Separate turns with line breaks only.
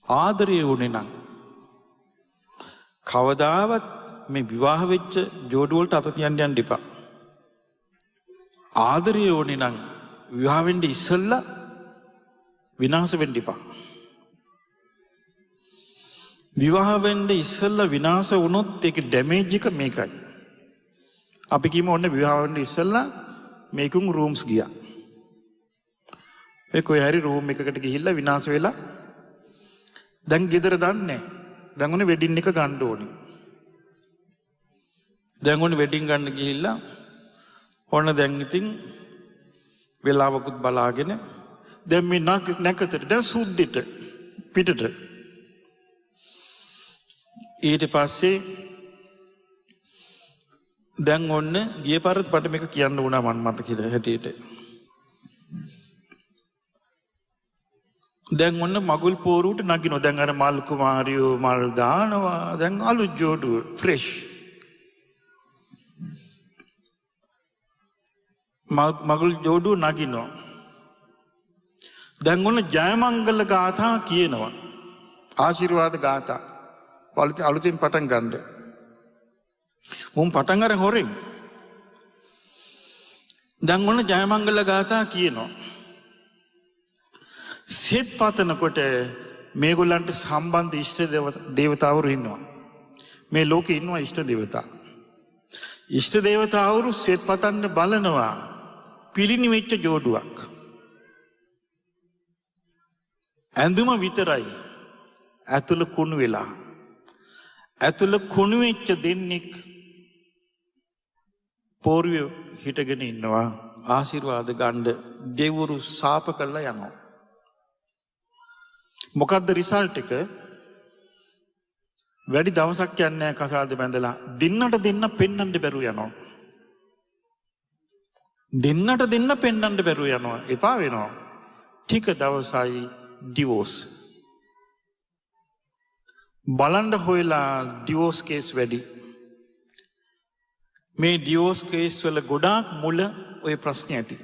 ආදරය වුණේ නම් කවදාවත් මේ විවාහ වෙච්ච ජෝඩු වලට අත තියන්න යන්න එපා. ආදරය වුණේ නම් විවාහ වෙන්න ඉස්සෙල්ලා විනාශ වෙන්න එපා. විවාහ වෙන්න ඉස්සෙල්ලා විනාශ වුණොත් ඒකේ ඩැමේජ් එක මේකයි. අපි කියමු ඔන්න විවාහ වෙන්න ඉස්සෙල්ලා මේකුම් රූම්ස් ගියා. ඒ කොයි හරි රූම් එකකට ගිහිල්ලා විනාශ වෙලා දැන් ගෙදර දන්නේ. දැන් ඔන්න වෙඩින් එක ගන්න ඕනේ. දැන් ඔන්න වෙඩින් ගන්න ගිහිල්ලා ඔන්න දැන් ඉතින් වෙලාවකුත් බලාගෙන දැන් මේ නැකතට දැන් සුද්දෙට පිටට ඊට පස්සේ දැන් ඔන්න ගිය පාරත් මට මේක කියන්න වුණා මන් මත කියලා හැටියට. දැන් ඔන්න මගුල් පෝරුවට නගිනවා. දැන් අර මල් කුමාරියෝ මල් දානවා. දැන් අලුත් ජෝඩුව ෆ්‍රෙෂ්. මගුල් ජෝඩුව නගිනවා. දැන් ඔන්න ජයමංගල ගාථා කියනවා. ආශිර්වාද ගාථා. අලුතින් පටන් ගන්න. මුන් පටන් අරන් හොරෙන්. දැන් ඔන්න ජයමංගල ගාථා කියනවා. සෙත් පතනකොට මේගොල්ලන්ට සම්බන්ධ ඉෂ්ට දේවතාවරු ඉන්නවා. මේ ලෝකේ ඉන්නවා ඉෂ්ට දේවතා. ඉෂ්ට දේවතාවරු සෙත් පතන්න බලනවා පිරිණිවෙච්ච ජෝඩුවක්. ඇඳුම විතරයි ඇතුළ කුණු වෙලා. ඇතුළ කුණු වෙච්ච දෙන්නෙක් පෝරුවේ හිටගෙන ඉන්නවා. ආශිර්වාද ගන්න දෙවුරු සාප කරලා යනවා. මොකද්ද රිසල්ට් එක? වැඩි දවසක් යන්නේ නැහැ කසාද බැඳලා දෙන්නට දෙන්න පෙන්නන්න බැරුව යනවා. දෙන්නට දෙන්න පෙන්නන්න බැරුව යනවා. එපා වෙනවා. ටික දවසයි ඩිවෝස්. බලන්න හොයලා ඩිවෝස් කේස් වැඩි. මේ ඩිවෝස් කේස් වල ගොඩාක් මුල ওই ප්‍රශ්නේ ඇති.